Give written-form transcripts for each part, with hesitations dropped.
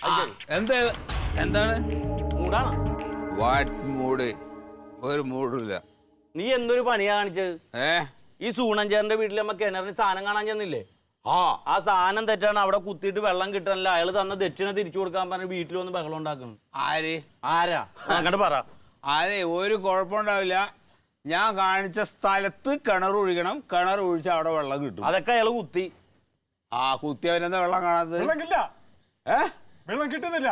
എന്താണ് മൂടാണ് what mood? ഒരു മൂടില്ല. നീ എന്തൊരു പണിയാ കാണിച്ചത്? ഈ സൂണഞ്ചേരന്റെ വീട്ടിൽ നമ്മ കിണറിന് സാധനം കാണാൻ ചെന്നില്ലേ? ആ സ്ഥാനം തെറ്റാണ്. അവിടെ കുത്തിയിട്ട് വെള്ളം കിട്ടാനില്ല. അയാൾ തന്ന ദക്ഷിണ തിരിച്ചു കൊടുക്കാൻ പറഞ്ഞ് വീട്ടിൽ വന്ന് ബഹളം ഉണ്ടാക്കണം. ആരാ അങ്ങോട്ട് പറ. അതെ, ഒരു കുഴപ്പമുണ്ടാവില്ല. ഞാൻ കാണിച്ച സ്ഥലത്ത് കിണർ ഒഴിക്കണം. കിണർ ഒഴിച്ച് അവിടെ വെള്ളം കിട്ടും. അതൊക്കെ അയാൾ കുത്തി. കുത്തിയവരെന്താ വെള്ളം കാണാത്തത്? വെള്ളം കിട്ടുന്നില്ല.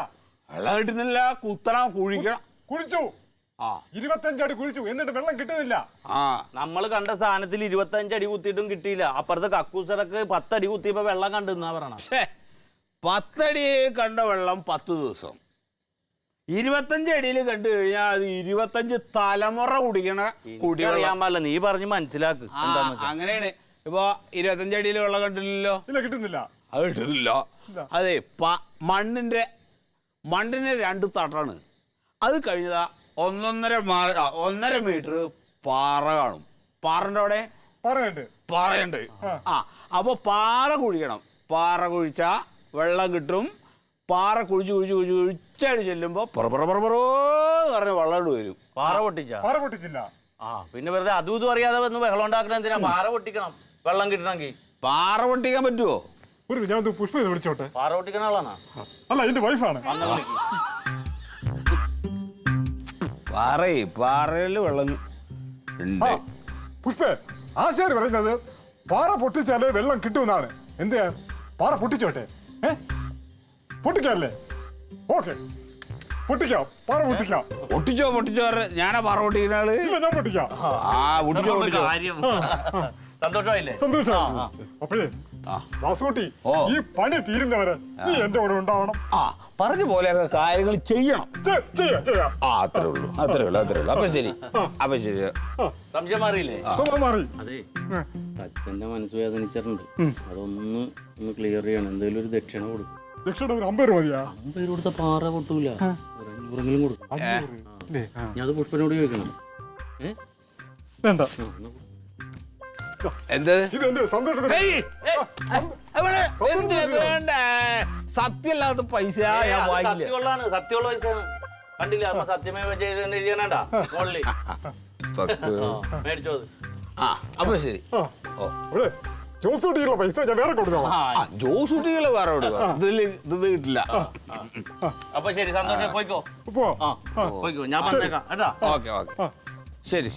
വെള്ളം കിട്ടുന്നില്ല. കുത്തണം, കുഴിക്കണം. കുഴിച്ചു 25 അടി കുഴിച്ചു, എന്നിട്ട് വെള്ളം കിട്ടുന്നില്ല. നമ്മൾ കണ്ട സ്ഥാനത്തിൽ 25 അടി കുത്തിയിട്ടും കിട്ടിയില്ല. അപ്പുറത്തെ കക്കൂസടക്ക് 10 അടി കുത്തിയപ്പോ വെള്ളം കണ്ടെന്നാ പറയണ. 10 അടി കണ്ട വെള്ളം 10 ദിവസം. 25 അടിയിൽ കണ്ടു കഴിഞ്ഞാൽ അത് 25 തലമുറ കുടിക്കണ അറിയാൻ പാടില്ല. നീ പറഞ്ഞ് മനസ്സിലാക്ക്. അങ്ങനെയാണ്. ഇപ്പൊ 25 അടിയിൽ വെള്ളം കണ്ടില്ലല്ലോ. ഇല്ല, കിട്ടുന്നില്ല. അത് കിട്ടുന്നില്ല. അതെ, മണ്ണിന്റെ 2 തട്ടാണ്. അത് കഴിഞ്ഞതാ 1.5 മീറ്റർ പാറ കാണും. പാറന്റെ അവിടെ പാറയുണ്ട്. അപ്പൊ പാറ കുഴിക്കണം. പാറ കുഴിച്ചാ വെള്ളം കിട്ടും. പാറ കുഴിച്ചാടി ചെല്ലുമ്പോ പറഞ്ഞ വെള്ളം വരും. പാറ പൊട്ടിച്ചില്ല. പിന്നെ വെറുതെ അതും ഇതും അറിയാതെ വന്ന് ബഹളം ഉണ്ടാക്കണം. എന്തിനാ? പാറ പൊട്ടിക്കണം വെള്ളം കിട്ടണമെങ്കിൽ. പാറ പൊട്ടിക്കാൻ പറ്റുമോ? ഞാൻ പുഷ്പ വിളിച്ചോട്ടെ. പാറ പൊട്ടിക്കണ ആളാണോ? അല്ല, എന്റെ വൈഫാണ്. പാറയില് വെള്ളം ഉണ്ട്. പുഷ്പേ, ആശാരി പറയുന്നത് പാറ പൊട്ടിച്ചാലേ വെള്ളം കിട്ടുമെന്നാണ്. എന്ത് പാറ പൊട്ടിച്ചോട്ടെ? പൊട്ടിക്കാല്ലേ? ഓക്കെ, പൊട്ടിക്കാം. പാറ പൊട്ടിക്കാം. പൊട്ടിച്ചോ. ഞാനാ പാറ പൊട്ടിക്കുന്ന ആള്. ഞാൻ പൊട്ടിക്കാം. സന്തോഷമായി. അപ്പോഴേ വാസുകുട്ടി, ഈ പണി തീരുന്നവരെ നീ എന്റെ കൂടെ ഉണ്ടാവണം. പറഞ്ഞ പോലെയൊക്കെ കാര്യങ്ങൾ ചെയ്യണം. ചെയ്യാം. അത്രേ ഉള്ളൂ. അപ്പൊ ശരി. സംശയം മാറിയില്ലേ? മാറി. അതെ, അച്ഛന്റെ മനസ്സ് വേദനിച്ചിട്ടുണ്ട്. അതൊന്ന് ക്ലിയർ ചെയ്യണം. എന്തെങ്കിലും ഒരു ദക്ഷിണ കൊടുക്കും. ദക്ഷിണ ഒരു 50 രൂപ മതിയാ? 50 കൊടുത്ത പാറ പൊട്ടൂല. 500 കൊടുക്കും. ഞാൻ അത് പുഷ്പനോട് ചോദിക്കണം. വേണ്ട. സത്യല്ലാത്ത പൈസ ഞാൻ വാങ്ങില്ല. സത്യമുള്ള പൈസയാണ്. കണ്ടില്ല? സത്യമേ എഴുതിയാണ്ടാ മേടിച്ചോ. അപ്പൊ ശരി. ജോസൂട്ടിക്കുള്ള പൈസ ഞാൻ വേറെ കൊടുക്കാം. ജോസൂട്ടികളെ വേറെ കൊടുക്കാം. ഇത് കിട്ടില്ല. അപ്പൊ ശരി, സന്തോഷം. പോയിക്കോ. ഞാൻ വന്നേക്കാം. ഓക്കെ. ശരി.